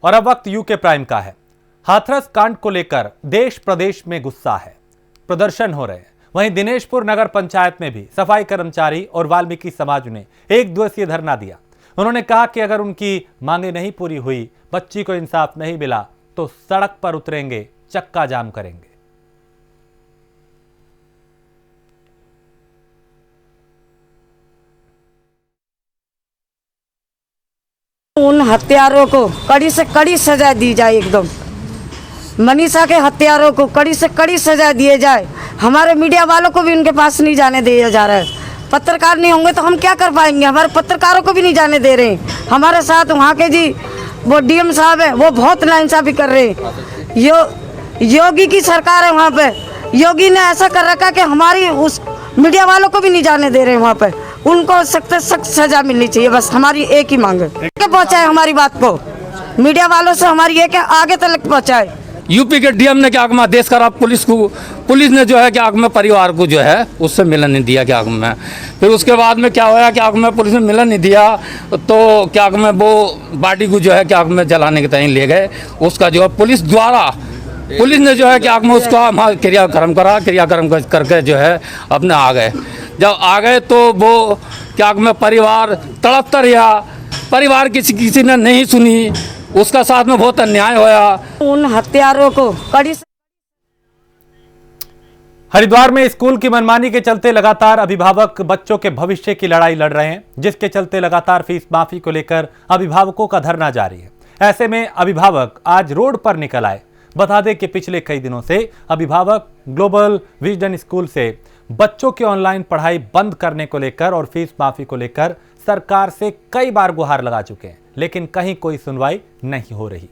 और अब वक्त यूके प्राइम का है। हाथरस कांड को लेकर देश प्रदेश में गुस्सा है, प्रदर्शन हो रहे हैं। वहीं दिनेशपुर नगर पंचायत में भी सफाई कर्मचारी और वाल्मीकि समाज ने एक दिवसीय धरना दिया। उन्होंने कहा कि अगर उनकी मांगे नहीं पूरी हुई, बच्ची को इंसाफ नहीं मिला तो सड़क पर उतरेंगे, चक्का जाम करेंगे। उन हत्यारों को कड़ी से कड़ी सजा दी जाए। एकदम मनीषा के हत्यारों को कड़ी से कड़ी सजा दिए जाए। हमारे मीडिया वालों को भी उनके पास नहीं जाने दिया जा रहा है। पत्रकार नहीं होंगे तो हम क्या कर पाएंगे? हमारे पत्रकारों को भी नहीं जाने दे रहे हैं। हमारे साथ वहाँ के जी वो डीएम साहब है, वो बहुत नाइंसाफी कर रहे हैं। योगी की सरकार है वहाँ पे। योगी ने ऐसा कर रखा कि हमारी उस मीडिया वालों को भी नहीं जाने दे रहे हैं वहाँ पे। उनको सख्त सख्त सजा मिलनी चाहिए, बस हमारी एक ही मांग है कि पहुँचाए हमारी बात को मीडिया वालों से, हमारी एक आगे तक पहुँचाए। यूपी के डीएम ने क्या कहा, देश खराब पुलिस ने जो है क्या में परिवार को जो है उससे मिलन नहीं दिया क्या में। फिर उसके बाद में क्या होया क्या में पुलिस ने मिलन नहीं दिया तो क्या में वो बाडी को जो है क्या में जलाने के तय ले गए। उसका जो है पुलिस ने जो है क्या में उसका क्रियाक्रम करके जो है अपने आ गए। जब आ गए तो वो क्या में परिवार तड़पता रहा, परिवार किसी ने नहीं सुनी, उसका साथ में बहुत अन्याय होया। उन हत्यारों को कड़ी से। हरिद्वार में स्कूल की मनमानी के चलते लगातार अभिभावक बच्चों के भविष्य की लड़ाई लड़ रहे हैं, जिसके चलते लगातार फीस माफी को लेकर अभिभावकों का धरना जारी है। ऐसे में अभिभावक आज रोड पर निकल आए। बता दें कि पिछले कई दिनों से अभिभावक ग्लोबल विजन स्कूल से बच्चों की ऑनलाइन पढ़ाई बंद करने को लेकर और फीस माफी को लेकर सरकार से कई बार गुहार लगा चुके हैं, लेकिन कहीं कोई सुनवाई नहीं हो रही।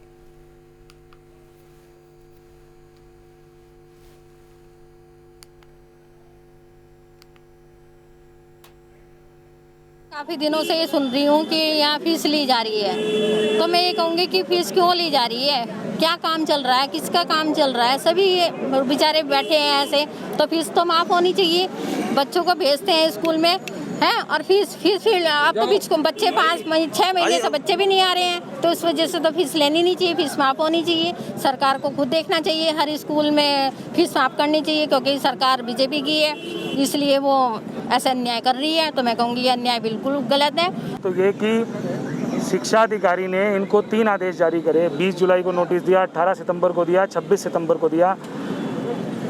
काफ़ी दिनों से ये सुन रही हूँ कि यहाँ फीस ली जा रही है, तो मैं ये कहूँगी कि फीस क्यों ली जा रही है? क्या काम चल रहा है? किसका काम चल रहा है? सभी बेचारे बैठे हैं ऐसे, तो फीस तो माफ़ होनी चाहिए। बच्चों को भेजते हैं स्कूल में हैं और फीस अब तो बीच को बच्चे 5-6 महीने से बच्चे भी नहीं आ रहे हैं, तो इस वजह से तो फीस लेनी नहीं चाहिए, फीस माफ़ होनी चाहिए। सरकार को खुद देखना चाहिए, हर स्कूल में फीस माफ़ करनी चाहिए, क्योंकि सरकार बीजेपी की है, इसलिए वो ऐसा अन्याय कर रही है। तो मैं कहूँगी ये अन्याय बिल्कुल गलत है। तो ये कि शिक्षा अधिकारी ने इनको 3 आदेश जारी करे। 20 जुलाई को नोटिस दिया, 18 सितंबर को दिया, 26 सितंबर को दिया।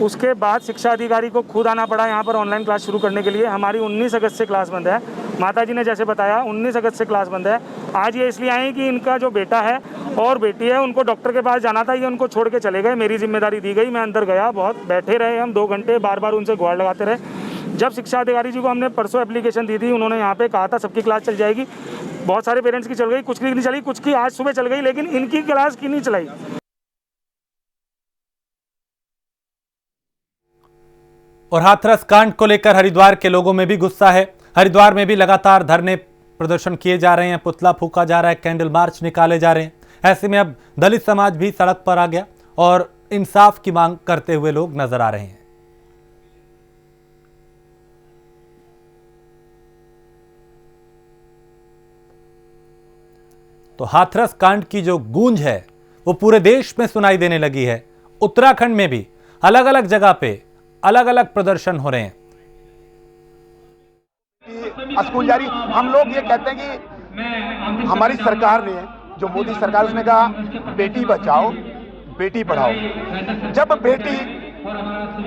उसके बाद शिक्षा अधिकारी को खुद आना पड़ा यहाँ पर ऑनलाइन क्लास शुरू करने के लिए। हमारी 19 अगस्त से क्लास बंद है। माता जी ने जैसे बताया 19 अगस्त से क्लास बंद है। आज ये इसलिए आए कि इनका जो बेटा है और बेटी है उनको डॉक्टर के पास जाना था, ये उनको छोड़ के चले गए। मेरी जिम्मेदारी दी गई, मैं अंदर गया, बहुत बैठे रहे हम 2 घंटे, बार बार उनसे गुहार लगाते रहे। जब शिक्षा अधिकारी जी को हमने परसों एप्लीकेशन दी थी, उन्होंने यहाँ पे कहा था सबकी क्लास चल जाएगी। बहुत सारे पेरेंट्स की चल गई, कुछ की नहीं चली, कुछ की आज सुबह चल गई, लेकिन इनकी क्लास की नहीं चलाई। और हाथरस कांड को लेकर हरिद्वार के लोगों में भी गुस्सा है। हरिद्वार में भी लगातार धरने प्रदर्शन किए जा रहे हैं, पुतला फूका जा रहा है, कैंडल मार्च निकाले जा रहे हैं। ऐसे में अब दलित समाज भी सड़क पर आ गया और इंसाफ की मांग करते हुए लोग नजर आ रहे हैं। तो हाथरस कांड की जो गूंज है वो पूरे देश में सुनाई देने लगी है। उत्तराखंड में भी अलग अलग जगह पे अलग अलग प्रदर्शन हो रहे हैं। स्कूल जारी, हम लोग ये कहते हैं कि हमारी सरकार ने, जो मोदी सरकार, उसने कहा बेटी बचाओ बेटी पढ़ाओ। जब बेटी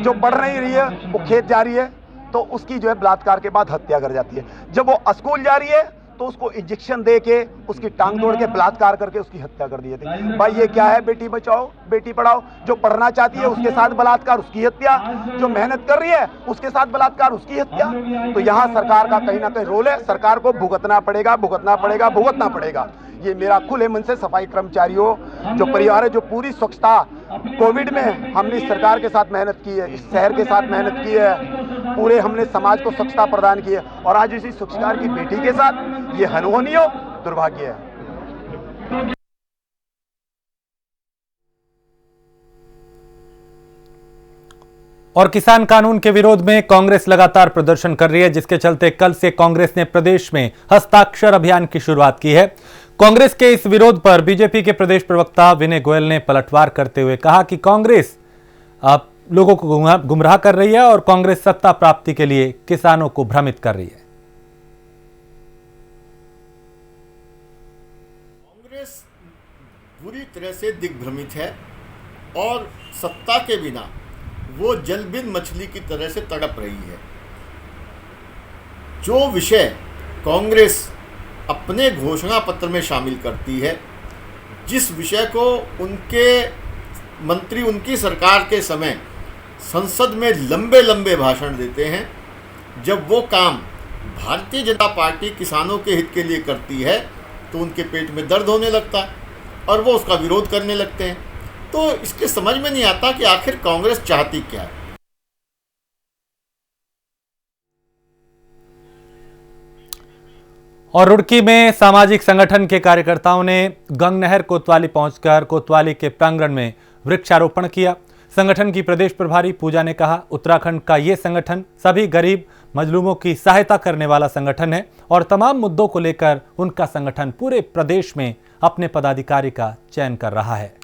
जो पढ़ नहीं रही है, वो खेत जा रही है, तो उसकी जो है बलात्कार के बाद हत्या कर जाती है। जब वो स्कूल जा रही है तो उसको इंजेक्शन दे के उसकी टांग तोड़ के बलात्कार करके उसकी हत्या कर दी जाती है। भाई ये क्या है? बेटी बचाओ बेटी पढ़ाओ। जो पढ़ना चाहती है उसके साथ बलात्कार, उसकी हत्या। जो मेहनत कर रही है उसके साथ बलात्कार, उसकी हत्या। तो यहाँ सरकार का कहीं ना कहीं रोल है। सरकार को भुगतना पड़ेगा। ये मेरा खुले मन से सफाई कर्मचारियों, जो परिवार है, जो पूरी स्वच्छता कोविड में हमने इस सरकार के साथ मेहनत की है, इस शहर के साथ मेहनत की है, पूरे हमने समाज को स्वच्छता प्रदान की है, और आज इसी स्वच्छता की बेटी के साथ ये अनहोनी हो, दुर्भाग्य है। और किसान कानून के विरोध में कांग्रेस लगातार प्रदर्शन कर रही है, जिसके चलते कल से कांग्रेस ने प्रदेश में हस्ताक्षर अभियान की शुरुआत की है। कांग्रेस के इस विरोध पर बीजेपी के प्रदेश प्रवक्ता विनय गोयल ने पलटवार करते हुए कहा कि कांग्रेस अब लोगों को गुमराह कर रही है और कांग्रेस सत्ता प्राप्ति के लिए किसानों को भ्रमित कर रही है। कांग्रेस बुरी तरह से दिग्भ्रमित है और सत्ता के बिना वो जलबिन मछली की तरह से तड़प रही है। जो विषय कांग्रेस अपने घोषणा पत्र में शामिल करती है, जिस विषय को उनके मंत्री उनकी सरकार के समय संसद में लंबे लंबे भाषण देते हैं, जब वो काम भारतीय जनता पार्टी किसानों के हित के लिए करती है तो उनके पेट में दर्द होने लगता है और वो उसका विरोध करने लगते हैं। तो इसके समझ में नहीं आता कि आखिर कांग्रेस चाहती क्या है। और रुड़की में सामाजिक संगठन के कार्यकर्ताओं ने गंगनहर कोतवाली पहुंचकर कोतवाली के प्रांगण में वृक्षारोपण किया। संगठन की प्रदेश प्रभारी पूजा ने कहा, उत्तराखंड का ये संगठन सभी गरीब मजलूमों की सहायता करने वाला संगठन है और तमाम मुद्दों को लेकर उनका संगठन पूरे प्रदेश में अपने पदाधिकारी का चयन कर रहा है।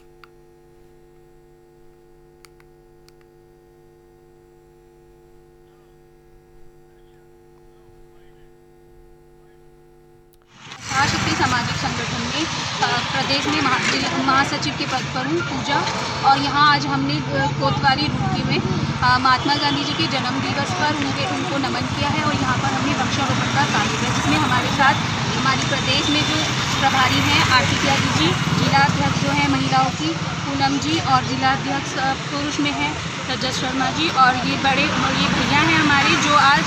शक्ति सामाजिक संगठन में प्रदेश में महासचिव के पद पर हूँ पूजा, और यहाँ आज हमने कोतवाली रुड़की में महात्मा गांधी जी के जन्म दिवस पर उनको नमन किया है और यहाँ पर हमने वृक्षारोपण का कार्य किया, जिसमें हमारे साथ हमारे प्रदेश में जो प्रभारी हैं आरती त्यागी जी, जिलाध्यक्ष जो हैं महिलाओं की पूनम जी, और जिलाध्यक्ष पुरुष में है रजत शर्मा जी, और ये भैया हैं हमारे जो आज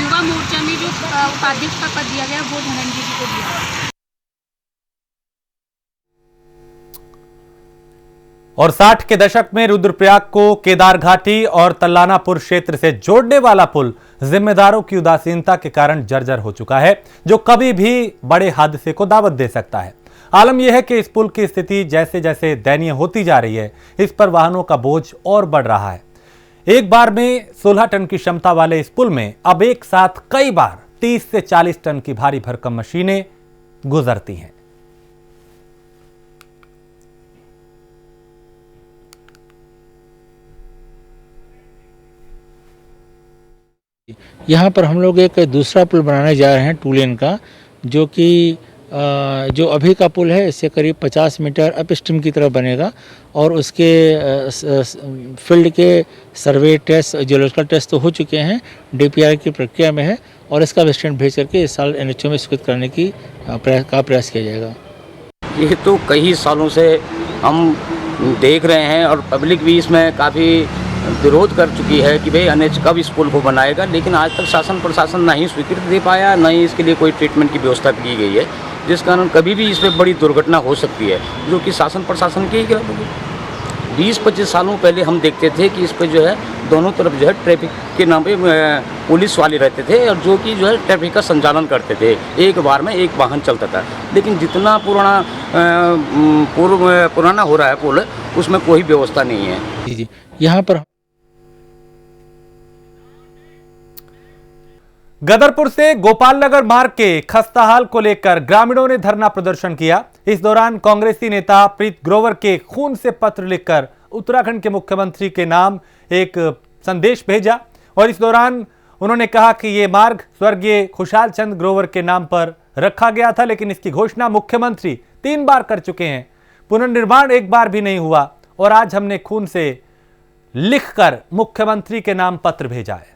युवा मोर्चा में जो उपाध्यक्ष का पद दिया गया वो धनंजय जी को दिया। और 60 के दशक में रुद्रप्रयाग को केदार घाटी और तल्लानापुर क्षेत्र से जोड़ने वाला पुल जिम्मेदारों की उदासीनता के कारण जर्जर हो चुका है, जो कभी भी बड़े हादसे को दावत दे सकता है। आलम यह है कि इस पुल की स्थिति जैसे जैसे दयनीय होती जा रही है, इस पर वाहनों का बोझ और बढ़ रहा है। एक बार में 16 टन की क्षमता वाले इस पुल में अब एक साथ कई बार 30 से 40 टन की भारी भरकम मशीनें गुजरती हैं। यहाँ पर हम लोग एक दूसरा पुल बनाने जा रहे हैं 2 लेन का, जो कि जो अभी का पुल है इससे करीब 50 मीटर अप स्ट्रीम की तरफ बनेगा और उसके फील्ड के सर्वे टेस्ट, जियोलॉजिकल टेस्ट तो हो चुके हैं, डीपीआर की प्रक्रिया में है और इसका एस्टीमेट भेज करके इस साल एनएचओ में स्वीकृत करने की प्रयास किया जाएगा। ये तो कई सालों से हम देख रहे हैं और पब्लिक भी इसमें काफ़ी विरोध कर चुकी है कि भाई एनएच कब इस पुल को बनाएगा, लेकिन आज तक शासन प्रशासन ना ही स्वीकृति दे पाया, ना ही इसके लिए कोई ट्रीटमेंट की व्यवस्था की गई है, जिस कारण कभी भी इस पर बड़ी दुर्घटना हो सकती है, जो कि शासन प्रशासन की ही गलती है। 20-25 सालों पहले हम देखते थे कि इस पर जो है दोनों तरफ जो है ट्रैफिक के नाम पे पुलिस वाले रहते थे और जो कि जो है ट्रैफिक का संचालन करते थे, एक बार में एक वाहन चलता था। लेकिन जितना पुराना हो रहा है पुल, उसमें कोई व्यवस्था नहीं है। जी यहाँ पर गदरपुर से गोपालनगर मार्ग के खस्ताहाल को लेकर ग्रामीणों ने धरना प्रदर्शन किया। इस दौरान कांग्रेसी नेता प्रीत ग्रोवर के खून से पत्र लिखकर उत्तराखंड के मुख्यमंत्री के नाम एक संदेश भेजा और इस दौरान उन्होंने कहा कि यह मार्ग स्वर्गीय खुशहाल चंद ग्रोवर के नाम पर रखा गया था, लेकिन इसकी घोषणा मुख्यमंत्री 3 बार कर चुके हैं, पुनर्निर्माण एक बार भी नहीं हुआ और आज हमने खून से लिखकर मुख्यमंत्री के नाम पत्र भेजा है।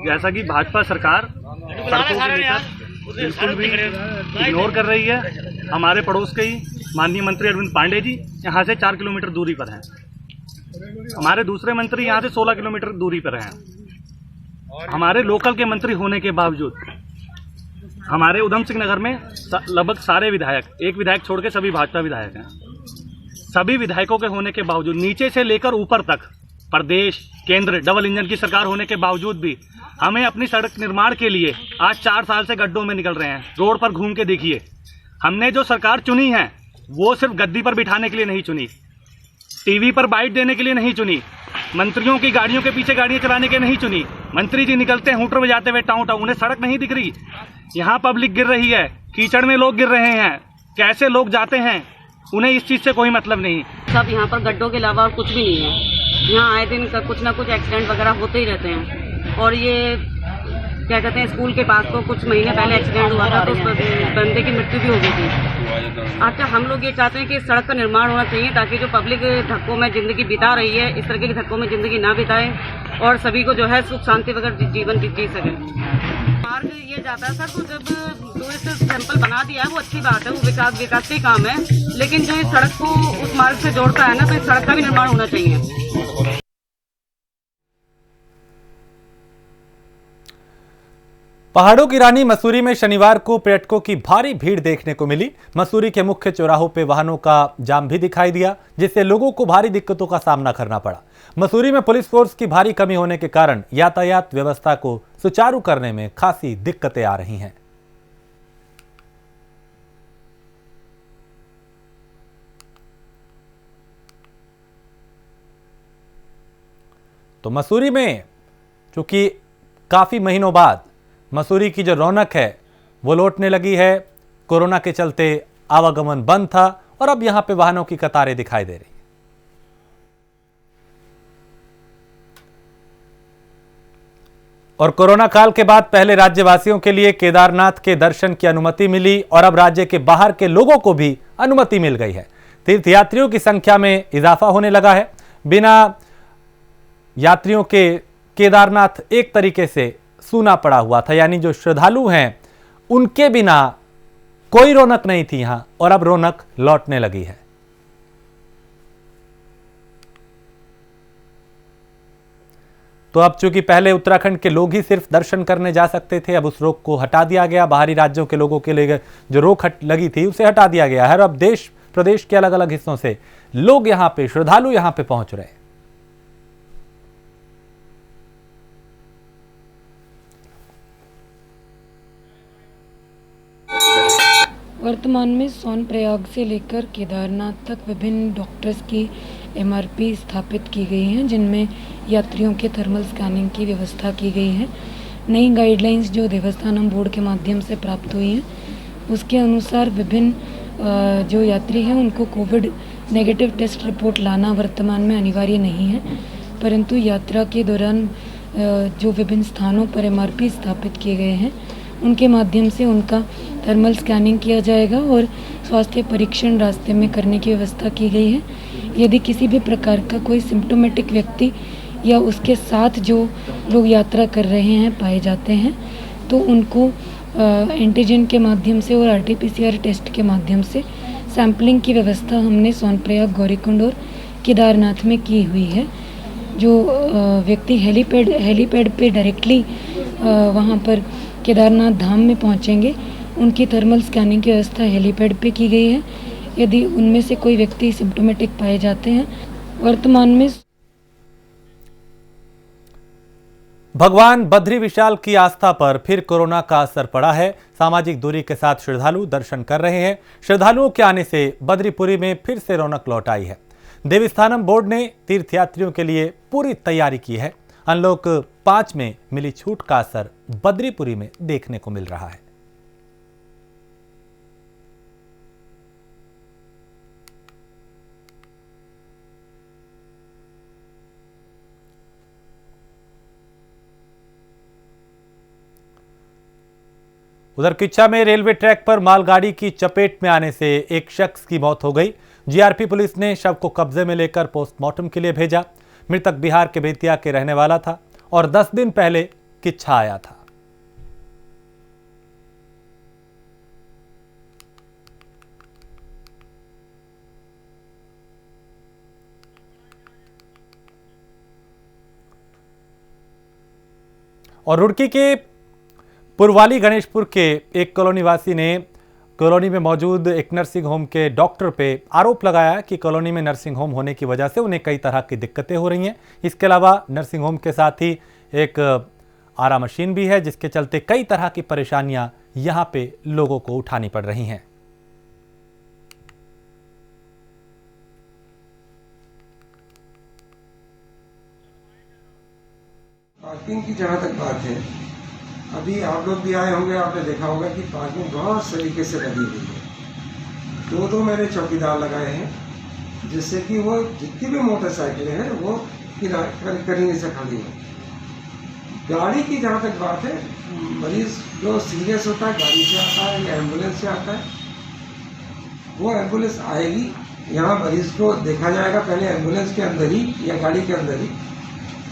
जैसा कि भाजपा सरकार सड़कों को लेकर बिल्कुल भी इग्नोर कर रही है। हमारे पड़ोस के ही माननीय मंत्री अरविंद पांडे जी यहाँ से 4 किलोमीटर दूरी पर हैं, हमारे दूसरे मंत्री यहाँ से 16 किलोमीटर दूरी पर हैं। हमारे लोकल के मंत्री होने के बावजूद हमारे उधम सिंह नगर में लगभग सारे विधायक, एक विधायक छोड़ के सभी भाजपा विधायक हैं, सभी विधायकों के होने के बावजूद नीचे से लेकर ऊपर तक प्रदेश केंद्र डबल इंजन की सरकार होने के बावजूद भी हमें अपनी सड़क निर्माण के लिए आज 4 साल से गड्ढों में निकल रहे हैं। रोड पर घूम के देखिए, हमने जो सरकार चुनी है वो सिर्फ गद्दी पर बिठाने के लिए नहीं चुनी, टीवी पर बाइट देने के लिए नहीं चुनी, मंत्रियों की गाड़ियों के पीछे गाड़ियां चलाने के नहीं चुनी। मंत्री जी निकलते हैं हूटर बजाते हुए टाउन टाउन, उन्हें सड़क नहीं दिख रही। यहाँ पब्लिक गिर रही है, कीचड़ में लोग गिर रहे हैं, कैसे लोग जाते हैं, उन्हें इस चीज से कोई मतलब नहीं। सब यहाँ पर गड्ढों के अलावा और कुछ भी नहीं है। यहाँ आए दिन कुछ ना कुछ एक्सीडेंट वगैरह होते ही रहते हैं। और ये क्या कहते हैं, स्कूल के पास तो कुछ महीने पहले एक्सीडेंट हुआ था तो उस बंदे की मृत्यु भी हो गई थी। अच्छा, हम लोग ये चाहते हैं कि सड़क का निर्माण होना चाहिए ताकि जो पब्लिक धक्कों में जिंदगी बिता रही है, इस तरह के धक्कों में जिंदगी ना बिताए और सभी को जो है सुख शांति वगैरह जीवन जी सके। मार्ग ये जाता है सर, तो जब टूरिस्ट टेम्पल बना दिया है वो अच्छी बात है, वो विकास के काम है, लेकिन जो इस सड़क को उस मार्ग से जोड़ता है ना, तो इस सड़क का भी निर्माण होना चाहिए। पहाड़ों की रानी मसूरी में शनिवार को पर्यटकों की भारी भीड़ देखने को मिली। मसूरी के मुख्य चौराहों पे वाहनों का जाम भी दिखाई दिया, जिससे लोगों को भारी दिक्कतों का सामना करना पड़ा। मसूरी में पुलिस फोर्स की भारी कमी होने के कारण यातायात व्यवस्था को सुचारू करने में खासी दिक्कतें आ रही हैं। तो मसूरी में चूंकि काफी महीनों बाद मसूरी की जो रौनक है वो लौटने लगी है। कोरोना के चलते आवागमन बंद था और अब यहां पे वाहनों की कतारें दिखाई दे रही। और कोरोना काल के बाद पहले राज्यवासियों के लिए केदारनाथ के दर्शन की अनुमति मिली और अब राज्य के बाहर के लोगों को भी अनुमति मिल गई है। तीर्थयात्रियों की संख्या में इजाफा होने लगा है। बिना यात्रियों के केदारनाथ एक तरीके से सूना पड़ा हुआ था, यानी जो श्रद्धालु हैं उनके बिना कोई रौनक नहीं थी यहां, और अब रौनक लौटने लगी है। तो अब चूंकि पहले उत्तराखंड के लोग ही सिर्फ दर्शन करने जा सकते थे, अब उस रोक को हटा दिया गया। बाहरी राज्यों के लोगों के लिए जो रोक लगी थी उसे हटा दिया गया है। अब देश प्रदेश के अलग अलग हिस्सों से लोग यहां पे, श्रद्धालु यहां पे पहुंच रहे हैं। वर्तमान में सोनप्रयाग से लेकर केदारनाथ तक विभिन्न डॉक्टर्स की एमआरपी स्थापित की गई हैं, जिनमें यात्रियों के थर्मल स्कैनिंग की व्यवस्था की गई है। नई गाइडलाइंस जो देवस्थानम बोर्ड के माध्यम से प्राप्त हुई हैं, उसके अनुसार विभिन्न जो यात्री हैं उनको कोविड नेगेटिव टेस्ट रिपोर्ट लाना वर्तमान में अनिवार्य नहीं है, परंतु यात्रा के दौरान जो विभिन्न स्थानों पर एमआरपी स्थापित किए गए हैं उनके माध्यम से उनका थर्मल स्कैनिंग किया जाएगा और स्वास्थ्य परीक्षण रास्ते में करने की व्यवस्था की गई है। यदि किसी भी प्रकार का कोई सिम्प्टोमेटिक व्यक्ति या उसके साथ जो लोग यात्रा कर रहे हैं पाए जाते हैं तो उनको एंटीजन के माध्यम से और आरटीपीसीआर टेस्ट के माध्यम से सैंपलिंग की व्यवस्था हमने सोनप्रयाग, गौरीकुंड और केदारनाथ में की हुई है। जो व्यक्ति हेलीपैड पे डायरेक्टली वहाँ पर केदारनाथ धाम में पहुँचेंगे, उनकी थर्मल स्कैनिंग की व्यवस्था हेलीपैड पे की गई है। यदि उनमें से कोई व्यक्ति सिम्प्टोमेटिक पाए जाते हैं, वर्तमान में भगवान बद्री विशाल की आस्था पर फिर कोरोना का असर पड़ा है। सामाजिक दूरी के साथ श्रद्धालु दर्शन कर रहे हैं। श्रद्धालुओं के आने से बद्रीपुरी में फिर से रौनक लौट आई है। देवस्थानम बोर्ड ने तीर्थयात्रियों के लिए पूरी तैयारी की है। अनलॉक 5 में मिली छूट का असर बद्रीपुरी में देखने को मिल रहा है। उधर किच्चा में रेलवे ट्रैक पर मालगाड़ी की चपेट में आने से एक शख्स की मौत हो गई। जीआरपी पुलिस ने शव को कब्जे में लेकर पोस्टमार्टम के लिए भेजा। मृतक बिहार के बेतिया के रहने वाला था और 10 दिन पहले किच्चा आया था। और रुड़की के पुरवाली गणेशपुर के एक कॉलोनी वासी ने कॉलोनी में मौजूद एक नर्सिंग होम के डॉक्टर पे आरोप लगाया कि कॉलोनी में नर्सिंग होम होने की वजह से उन्हें कई तरह की दिक्कतें हो रही हैं। इसके अलावा नर्सिंग होम के साथ ही एक आरा मशीन भी है, जिसके चलते कई तरह की परेशानियां यहां पे लोगों को उठानी पड़ रही हैं। पार्किंग की जहाँ तक बात है, अभी आप लोग भी आए होंगे, आपने देखा होगा कि पार्किंग बहुत तरीके से लगी हुई है। दो मैंने चौकीदार लगाए हैं, जिससे कि वो जितनी भी मोटरसाइकिलें हैं वो करीने से खड़ी हैं। गाड़ी की जहाँ तक बात है, मरीज जो सीरियस होता है गाड़ी से आता है या एम्बुलेंस से आता है, वो एम्बुलेंस आएगी, यहाँ मरीज को देखा जाएगा पहले एम्बुलेंस के अंदर ही या गाड़ी के अंदर ही।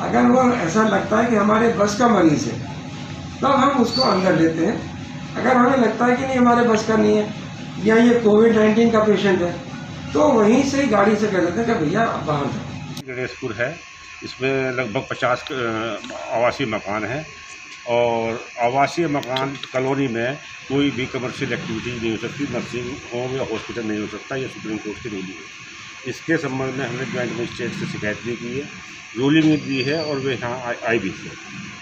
अगर वो ऐसा लगता है कि हमारे बस का मरीज है, तब हम उसको अंदर लेते हैं। अगर हमें लगता है कि नहीं हमारे बस का नहीं है या ये कोविड-19 का पेशेंट है, तो वहीं से ही गाड़ी से कह देते हैं कि भैया आप बाहर जाओ। गणेशपुर है, इसमें लगभग 50 आवासीय मकान हैं और आवासीय मकान कॉलोनी में कोई भी कमर्शियल एक्टिविटी नहीं हो सकती, नर्सिंग होम या हॉस्पिटल नहीं हो सकता, ये सुप्रीम कोर्ट की रूलिंग है। इसके संबंध में हमने ज्वाइंट मजिस्ट्रेट से शिकायत भी की है, रूलिंग भी दी है और वे यहाँ आई भी थे,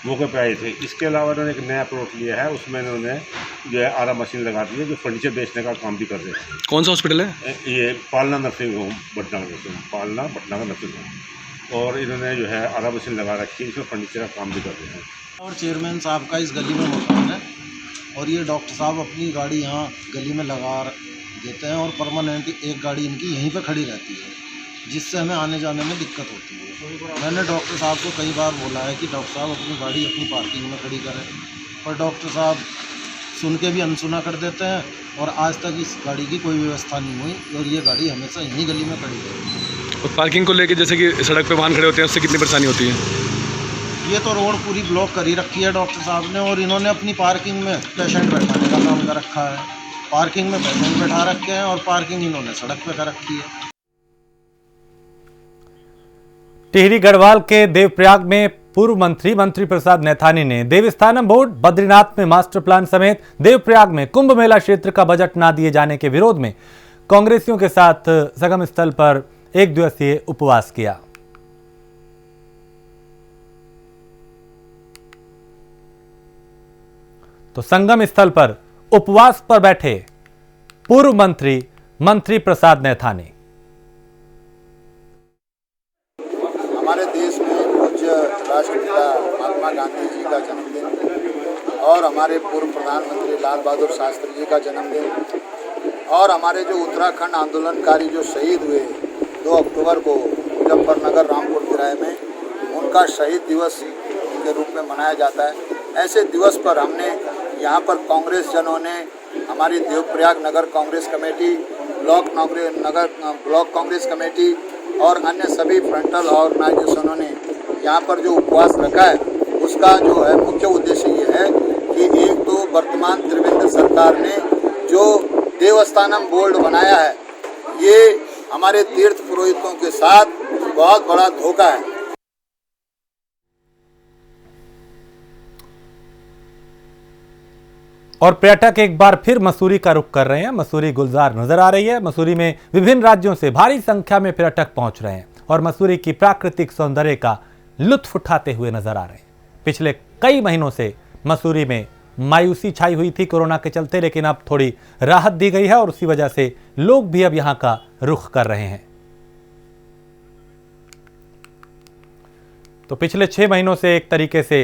मौके पर आए थे। इसके अलावा उन्होंने एक नया प्लॉट लिया है, उसमें उन्होंने जो है आरा मशीन लगा दी है, जो फर्नीचर बेचने का काम भी कर रहे हैं। कौन सा हॉस्पिटल है? ये पालना nursing home, Bhatnagar nursing home, पालना भटनागर नर्सिंग होम, और इन्होंने जो है आरा मशीन लगा रखी है, इसमें फर्नीचर का काम भी कर रहे हैं। और चेयरमैन साहब का इस गली में मकान है और ये डॉक्टर साहब अपनी गाड़ी यहाँ गली में लगा देते हैं और परमानेंट एक गाड़ी इनकी यहीं पे खड़ी रहती है, जिससे हमें आने जाने में दिक्कत होती है। मैंने डॉक्टर साहब को कई बार बोला है कि डॉक्टर साहब अपनी गाड़ी अपनी पार्किंग में खड़ी करें, पर डॉक्टर साहब सुन के भी अनसुना कर देते हैं और आज तक इस गाड़ी की कोई व्यवस्था नहीं हुई और ये गाड़ी हमेशा यहीं गली में खड़ी रहती है। और पार्किंग को लेके जैसे कि सड़क पे वाहन खड़े होते हैं, उससे कितनी परेशानी होती है? ये तो रोड पूरी ब्लॉक कर ही रखी है डॉक्टर साहब ने, और इन्होंने अपनी पार्किंग में पेशेंट बैठाने का काम कर रखा है। पार्किंग में पेशेंट बैठा रखे हैं और पार्किंग इन्होंने सड़क पे कर रखी है। टिहरी गढ़वाल के देवप्रयाग में पूर्व मंत्री प्रसाद नैथानी ने देवस्थानम बोर्ड, बद्रीनाथ में मास्टर प्लान समेत देवप्रयाग में कुंभ मेला क्षेत्र का बजट न दिए जाने के विरोध में कांग्रेसियों के साथ संगम स्थल पर एक दिवसीय उपवास किया। तो संगम स्थल पर उपवास पर बैठे पूर्व मंत्री प्रसाद नैथानी। हमारे देश में पूज्य राष्ट्रपिता महात्मा गांधी जी का जन्मदिन और हमारे पूर्व प्रधानमंत्री लाल बहादुर शास्त्री जी का जन्मदिन और हमारे जो उत्तराखंड आंदोलनकारी जो शहीद हुए 2 अक्टूबर को मुजफ्फरनगर रामपुर किराए में, उनका शहीद दिवस के रूप में मनाया जाता है। ऐसे दिवस पर हमने यहाँ पर कांग्रेस जनों ने, हमारी देवप्रयाग नगर Congress committee, block Congress committee और अन्य सभी फ्रंटल ऑर्गेनाइजेशनों ने यहाँ पर जो उपवास रखा है, उसका जो है मुख्य उद्देश्य ये है कि एक तो वर्तमान त्रिवेंद्र सरकार ने जो देवस्थानम बोर्ड बनाया है, ये हमारे तीर्थ पुरोहितों के साथ बहुत बड़ा धोखा है। और पर्यटक एक बार फिर मसूरी का रुख कर रहे हैं। मसूरी गुलजार नजर आ रही है। मसूरी में विभिन्न राज्यों से भारी संख्या में पर्यटक पहुंच रहे हैं और मसूरी की प्राकृतिक सौंदर्य का लुत्फ उठाते हुए नजर आ रहे हैं। पिछले कई महीनों से मसूरी में मायूसी छाई हुई थी कोरोना के चलते, लेकिन अब थोड़ी राहत दी गई है और उसी वजह से लोग भी अब यहां का रुख कर रहे हैं। तो पिछले 6 महीनों से एक तरीके से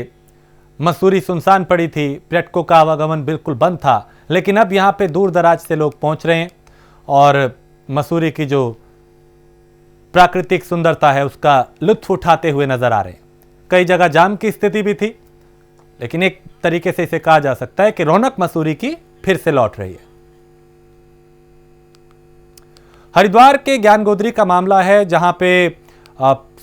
मसूरी सुनसान पड़ी थी, पर्यटकों का आवागमन बिल्कुल बंद था, लेकिन अब यहां पे दूर दराज से लोग पहुंच रहे हैं और मसूरी की जो प्राकृतिक सुंदरता है उसका लुत्फ उठाते हुए नजर आ रहे हैं। कई जगह जाम की स्थिति भी थी, लेकिन एक तरीके से इसे कहा जा सकता है कि रौनक मसूरी की फिर से लौट रही है। हरिद्वार के ज्ञानगोत्री का मामला है, जहां पे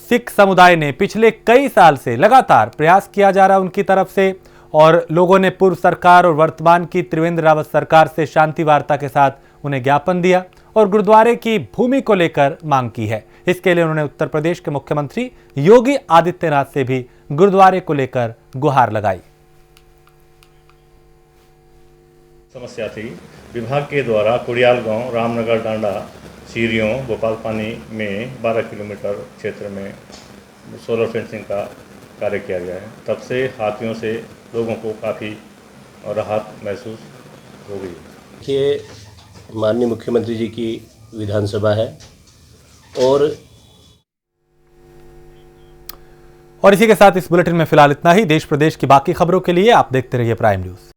सिख समुदाय ने पिछले कई साल से लगातार प्रयास किया जा रहा है उनकी तरफ से, और लोगों ने पूर्व सरकार और वर्तमान की त्रिवेंद्र रावत सरकार से शांति वार्ता के साथ उन्हें ज्ञापन दिया और गुरुद्वारे की भूमि को लेकर मांग की है। इसके लिए उन्होंने उत्तर प्रदेश के मुख्यमंत्री योगी आदित्यनाथ से भी गुरुद्वारे को लेकर गुहार लगाई। समस्या थी, विभाग के द्वारा कुड़ियाल गांव, रामनगर डांडा, सीरियों, गोपाल पानी में 12 किलोमीटर क्षेत्र में सोलर फेंसिंग का कार्य किया गया है। तब से हाथियों से लोगों को काफ़ी राहत महसूस हो गई। ये माननीय मुख्यमंत्री जी की विधानसभा है और इसी के साथ इस बुलेटिन में फिलहाल इतना ही। देश प्रदेश की बाकी खबरों के लिए आप देखते रहिए प्राइम न्यूज।